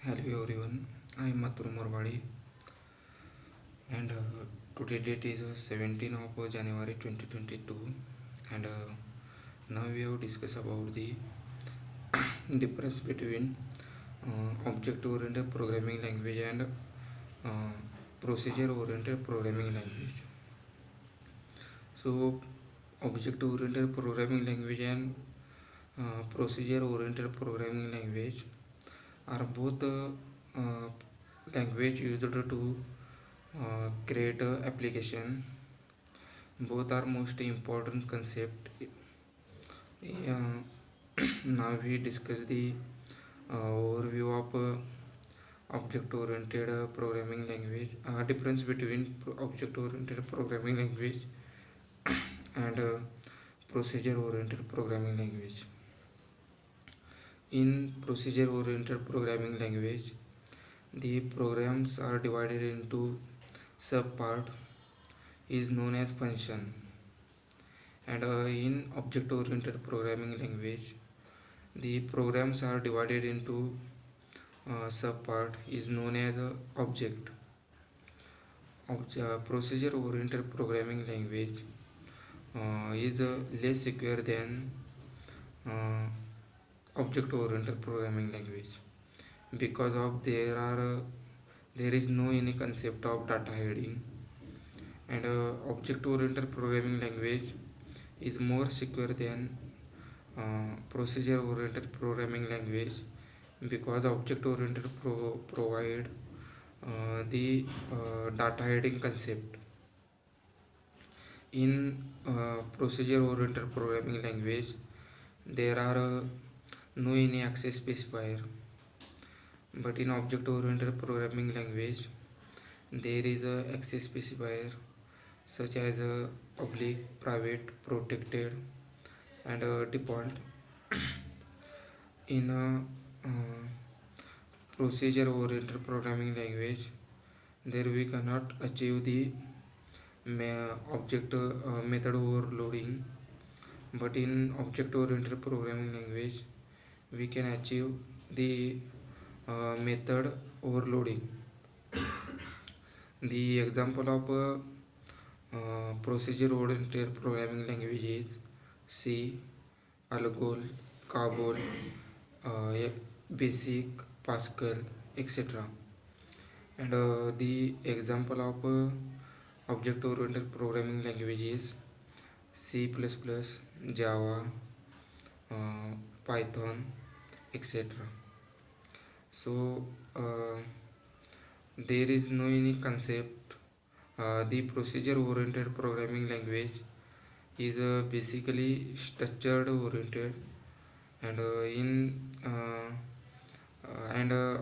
Hello everyone, I am Mathur Morwadi and today date is 17 of January 2022 and now we have discussed about the difference between object oriented programming language and procedure oriented programming language. So object oriented programming language and procedure oriented programming language are both language used to create a application. Both are most important concept. uh, Now we discuss the overview of object oriented programming language, difference between object oriented programming language and procedure oriented programming language. In procedure oriented programming language, the programs are divided into subpart is known as function, and in object oriented programming language the programs are divided into subpart is known as object. Procedure oriented programming language is less secure than uh, object oriented programming language because of there is no any concept of data hiding, and object oriented programming language is more secure than procedure oriented programming language because object oriented provide the data hiding concept. In procedure oriented programming language there are no any access specifier, but in object oriented programming language there is a access specifier such as public, private, protected, and default. In a procedure oriented programming language there we cannot achieve the object method overloading, but in object oriented programming language we can achieve the method overloading. The example of procedure oriented programming language is C, Algol, Cabol, Basic, Pascal, etc. And the example of object oriented programming language is C++, Java, uh, Python, etc. So there is no any concept. The procedure oriented programming language is basically structured oriented, and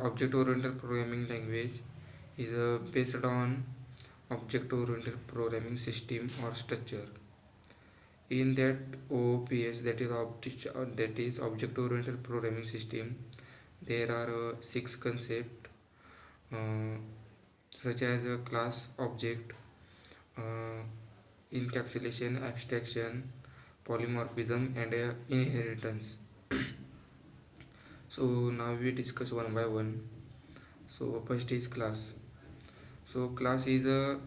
object oriented programming language is based on object oriented programming system or structure. In that OOPS, that is object oriented programming system, there are six concepts uh, such as a class, object, uh, encapsulation, abstraction, polymorphism, and inheritance. So now we discuss one by one. So first is class. So class is a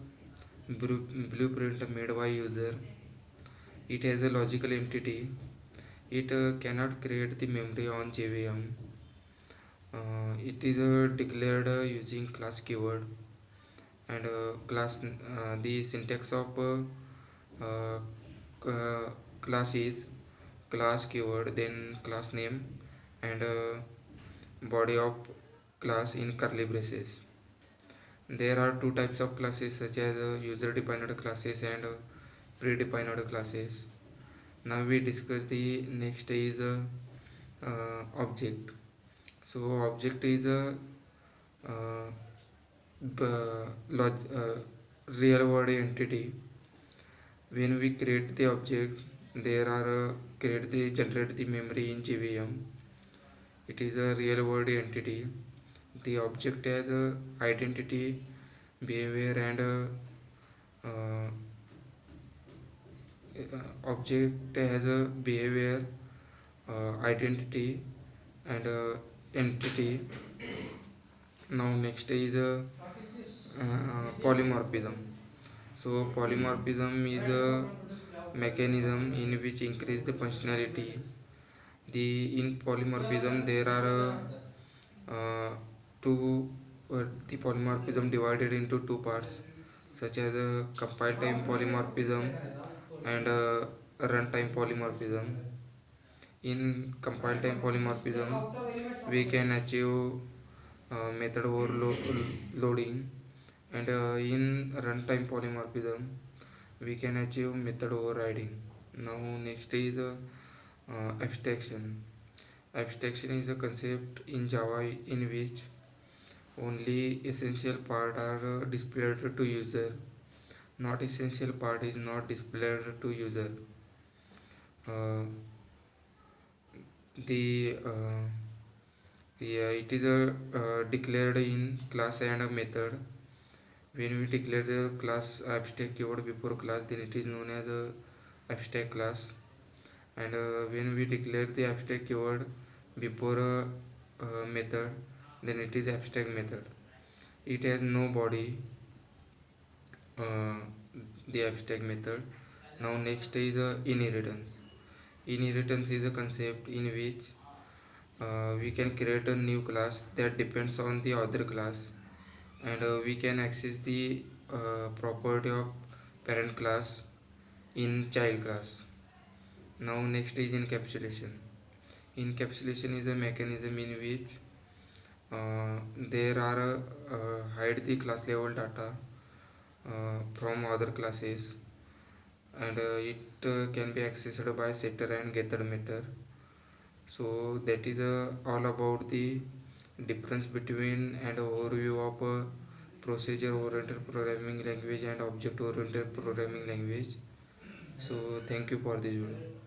blueprint made by user. It has a logical entity. It cannot create the memory on JVM. It is declared using class keyword, and the syntax of uh, class is class keyword, then class name, and body of class in curly braces. There are two types of classes such as user defined classes and predefined classes. Now we discuss the next is object. So object is a uh, real world entity. When we create the object, there are create the generate the memory in JVM. It is a real world entity. The object has a identity, behavior, and uh, object has a behavior, identity, and entity. Now next is polymorphism. So polymorphism is a mechanism in which increase the functionality. In polymorphism there are two the polymorphism divided into two parts, such as compile time polymorphism and runtime polymorphism. In compile time polymorphism we can achieve method overloading, and in runtime polymorphism we can achieve method overriding. Now next is abstraction. Abstraction is a concept in Java in which only essential part are displayed to user. Not essential part is not displayed to user. Uh, the uh, yeah it is a declared in class and a method. When we declare the class abstract keyword before class, then it is known as a abstract class. And when we declare the abstract keyword before a method, then it is abstract method. It has no body, uh, the abstract method. Now next is inheritance. Inheritance is a concept in which we can create a new class that depends on the other class, and we can access the property of parent class in child class. Now next is encapsulation. Encapsulation is a mechanism in which there are hide the class level data from other classes, and it can be accessed by setter and getter method. So that is all about the difference between and overview of procedure oriented programming language and object oriented programming language. So thank you for this video.